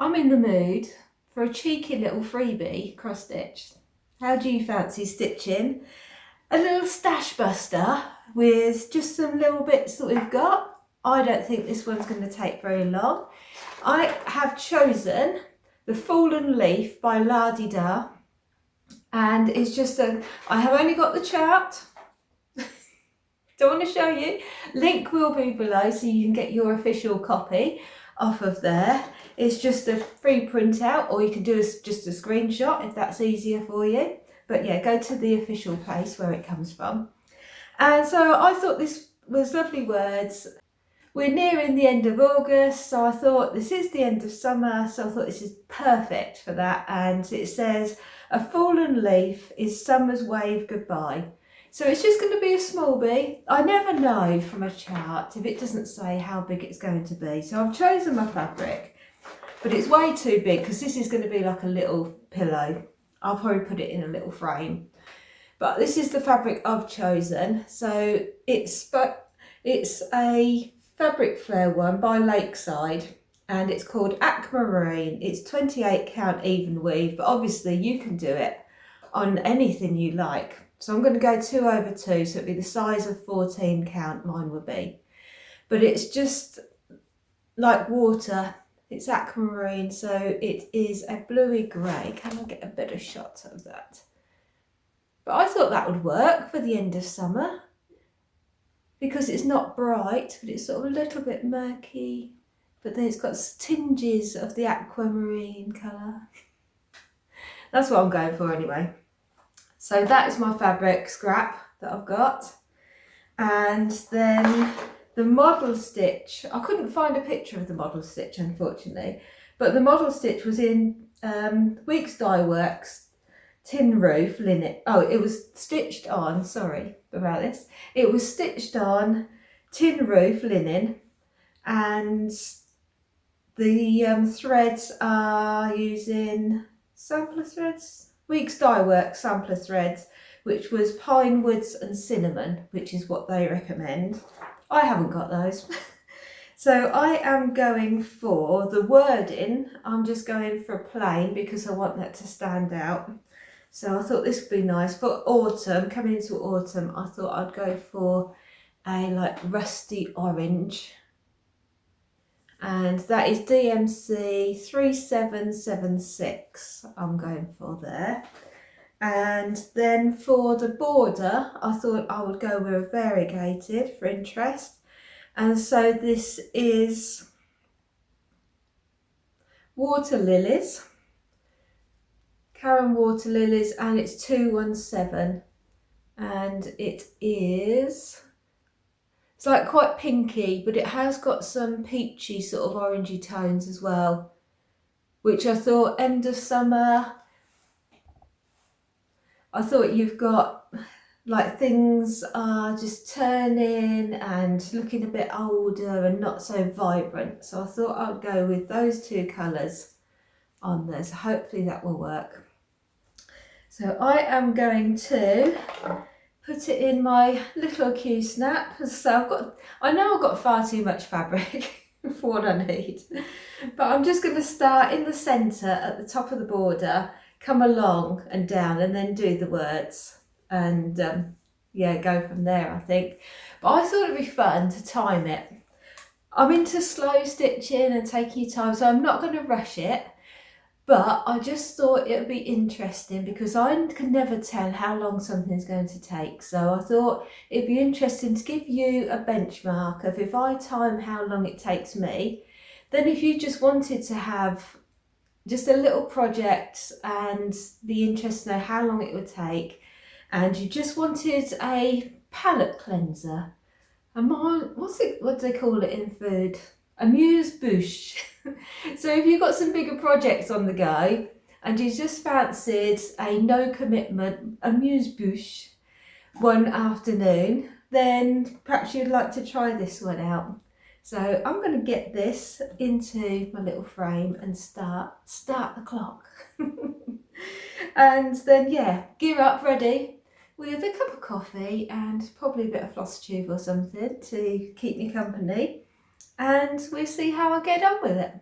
I'm in the mood for a cheeky little freebie cross stitch. How do you fancy stitching a little stash buster with just some little bits that we've got? I don't think this one's going to take very long. I have chosen the Fallen Leaf by La Di Da, and it's just I have only got the chart. Don't want to show you. Link will be below so you can get your official copy off of there. It's just a free printout, or you can do just a screenshot if that's easier for you. But yeah, go to the official place where it comes from. And so I thought this was lovely words. We're nearing the end of August, so I thought this is the end of summer, so I thought this is perfect for that. And it says, a fallen leaf is summer's wave goodbye. So it's just going to be a small bee. I never know from a chart if it doesn't say how big it's going to be. So I've chosen my fabric, but it's way too big because this is going to be like a little pillow. I'll probably put it in a little frame. But this is the fabric I've chosen. So it's a fabric flare one by Lakeside, and it's called Aquamarine. It's 28 count even weave, but obviously you can do it on anything you like. So I'm going to go 2/2, so it'd be the size of 14 count mine would be. But it's just like water. It's aquamarine, so it is a bluey grey. Can I get a better shot of that? But I thought that would work for the end of summer because it's not bright, but it's sort of a little bit murky. But then it's got tinges of the aquamarine colour. That's what I'm going for anyway. So that is my fabric scrap that I've got. And then the model stitch, I couldn't find a picture of the model stitch unfortunately, but the model stitch was in Weeks Dye Works tin roof linen. Oh, it was stitched on, sorry about this. It was stitched on tin roof linen, and the threads are using sampler threads. Weeks Dye Works sampler threads, which was pine woods and cinnamon, which is what they recommend. I haven't got those. So I am going for the wording. I'm just going for plain because I want that to stand out. So I thought this would be nice for autumn. Coming into autumn, I thought I'd go for a like rusty orange. And that is DMC 3776 I'm going for there. And then for the border, I thought I would go with a variegated for interest. And so this is water lilies, Karen water lilies, and it's 217. And it is, it's like quite pinky, but it has got some peachy sort of orangey tones as well, which I thought end of summer, I thought you've got like things are just turning and looking a bit older and not so vibrant. So I thought I'd go with those two colours on there. So hopefully that will work. So I am going to put it in my little Q snap. So I know I've got far too much fabric for what I need, but I'm just going to start in the centre at the top of the border, come along and down, and then do the words, and yeah, go from there I think. But I thought it'd be fun to time it. I'm into slow stitching and taking your time, so I'm not going to rush it. But I just thought it would be interesting because I can never tell how long something's going to take. So I thought it'd be interesting to give you a benchmark of if I time how long it takes me, then if you just wanted to have just a little project and be interested to know how long it would take, and you just wanted a palette cleanser, what do they call it in food? Amuse bouche. So if you've got some bigger projects on the go and you just fancied a no commitment amuse bouche one afternoon, then perhaps you'd like to try this one out. So I'm going to get this into my little frame and start the clock. And then yeah, gear up ready with a cup of coffee and probably a bit of Flosstube or something to keep me company. And we'll see how I get on with it.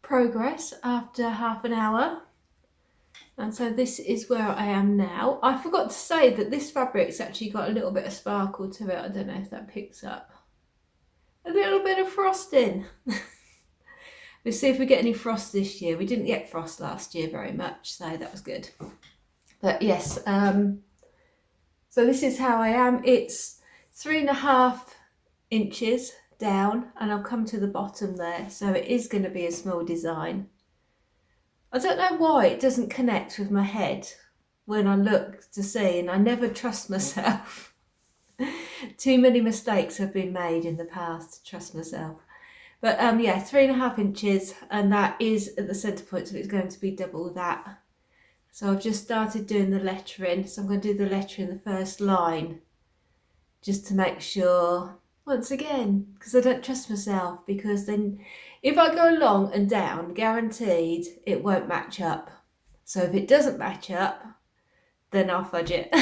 progress after half an hour. And so this is where I am now. I forgot to say that this fabric's actually got a little bit of sparkle to it. I don't know if that picks up. A little bit of frosting. We'll see if we get any frost this year. We didn't get frost last year very much, so that was good. But yes, so this is how I am. It's 3.5 inches down, and I'll come to the bottom there. So it is going to be a small design. I don't know why it doesn't connect with my head when I look to see, and I never trust myself. Too many mistakes have been made in the past to trust myself. But yeah, 3.5 inches, and that is at the centre point, so it's going to be double that. So I've just started doing the lettering, so I'm going to do the lettering in the first line, just to make sure, once again, because I don't trust myself, because then if I go along and down, guaranteed it won't match up. So if it doesn't match up, then I'll fudge it.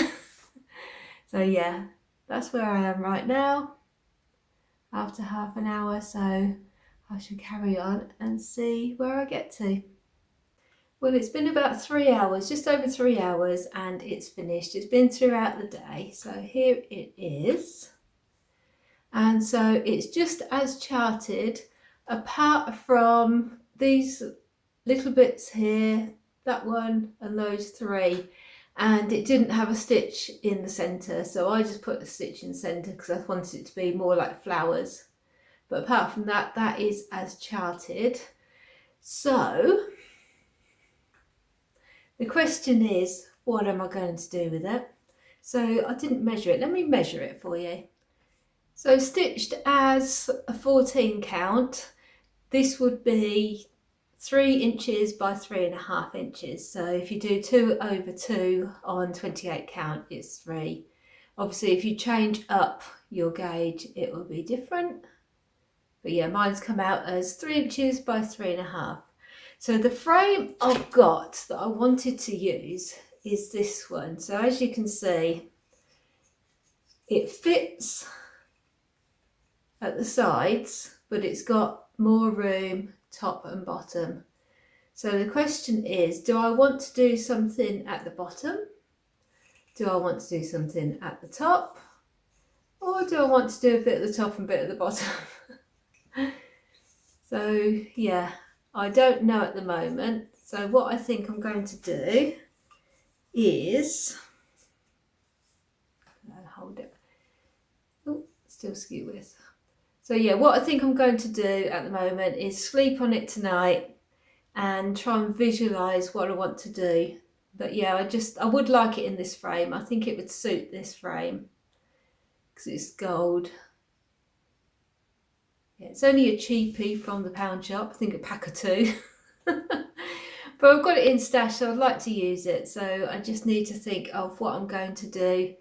So yeah, that's where I am right now, after half an hour, so I shall carry on and see where I get to. Well, it's been about 3 hours, just over 3 hours, and it's finished. It's been throughout the day, so here it is. And so it's just as charted, apart from these little bits here, that one and those 3. And it didn't have a stitch in the centre, so I just put a stitch in the centre because I wanted it to be more like flowers. But apart from that, that is as charted. So the question is, what am I going to do with it? So I didn't measure it. Let me measure it for you. So stitched as a 14 count, this would be 3 inches by 3.5 inches. So if you do 2 over 2 on 28 count, it's 3. Obviously, if you change up your gauge, it will be different. But yeah, mine's come out as 3 inches by 3.5. So the frame I've got that I wanted to use is this one. So as you can see, it fits at the sides, but it's got more room top and bottom. So the question is, do I want to do something at the bottom? Do I want to do something at the top? Or do I want to do a bit at the top and a bit at the bottom? So yeah, I don't know at the moment. So what I think I'm going to do is, hold it, oh, still skew width. So yeah, what I think I'm going to do at the moment is sleep on it tonight and try and visualise what I want to do. But yeah, I would like it in this frame. I think it would suit this frame because it's gold. Yeah, it's only a cheapie from the pound shop, I think a pack of 2. But I've got it in stash, so I'd like to use it. So I just need to think of what I'm going to do.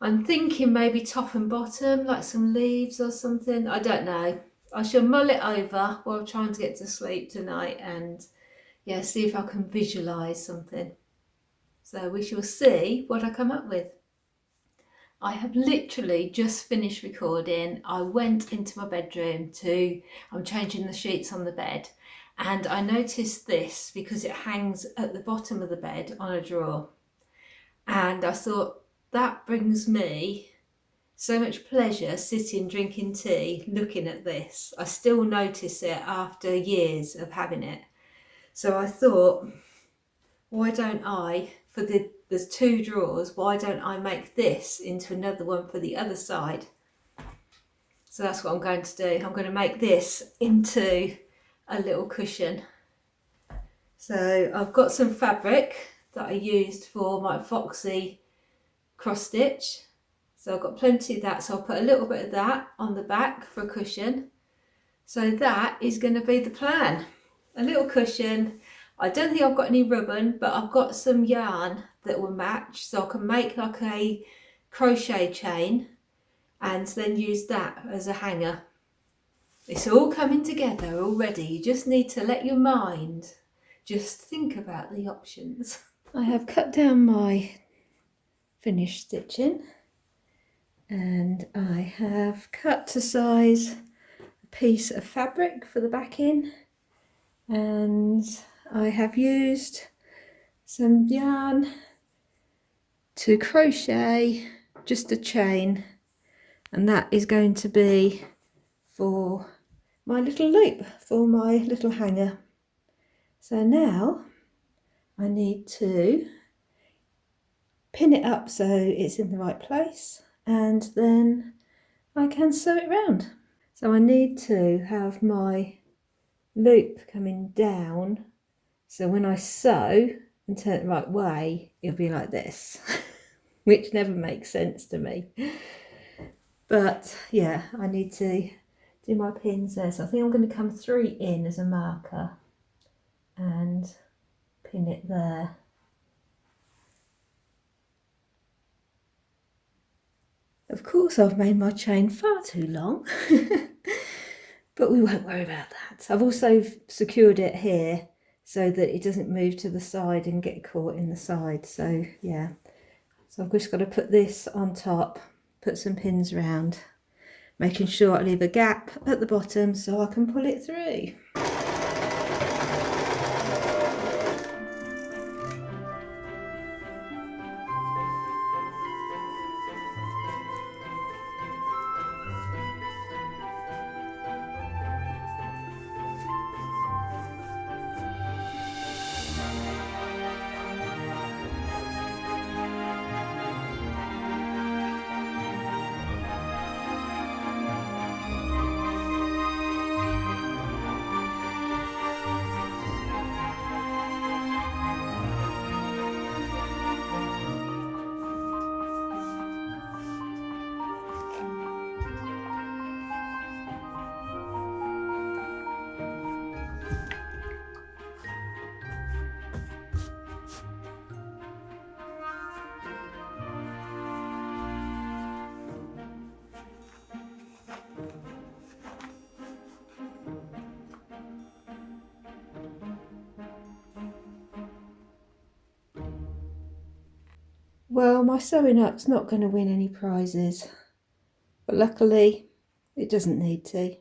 I'm thinking maybe top and bottom, like some leaves or something. I don't know. I shall mull it over while trying to get to sleep tonight and yeah, see if I can visualise something. So we shall see what I come up with. I have literally just finished recording. I went into my bedroom I'm changing the sheets on the bed, and I noticed this because it hangs at the bottom of the bed on a drawer. And I thought, that brings me so much pleasure sitting drinking tea looking at this. I still notice it after years of having it. So I thought, why don't I, there's 2 drawers, why don't I make this into another one for the other side? So that's what I'm going to do. I'm going to make this into a little cushion. So I've got some fabric that I used for my Foxy cross stitch. So I've got plenty of that, so I'll put a little bit of that on the back for a cushion. So that is going to be the plan. A little cushion. I don't think I've got any ribbon, but I've got some yarn that will match, so I can make like a crochet chain and then use that as a hanger. It's all coming together already. You just need to let your mind just think about the options. I have cut down my finished stitching and I have cut to size a piece of fabric for the backing, and I have used some yarn to crochet just a chain, and that is going to be for my little loop for my little hanger. So now I need to pin it up so it's in the right place, and then I can sew it round. So I need to have my loop coming down, so when I sew and turn it the right way, it'll be like this, which never makes sense to me. But yeah, I need to do my pins there. So I think I'm going to come 3 in as a marker and pin it there. Of course, I've made my chain far too long, but we won't worry about that. I've also secured it here so that it doesn't move to the side and get caught in the side. So yeah, so I've just got to put this on top, put some pins around, making sure I leave a gap at the bottom so I can pull it through. Well, my sewing up's not going to win any prizes, but luckily it doesn't need to.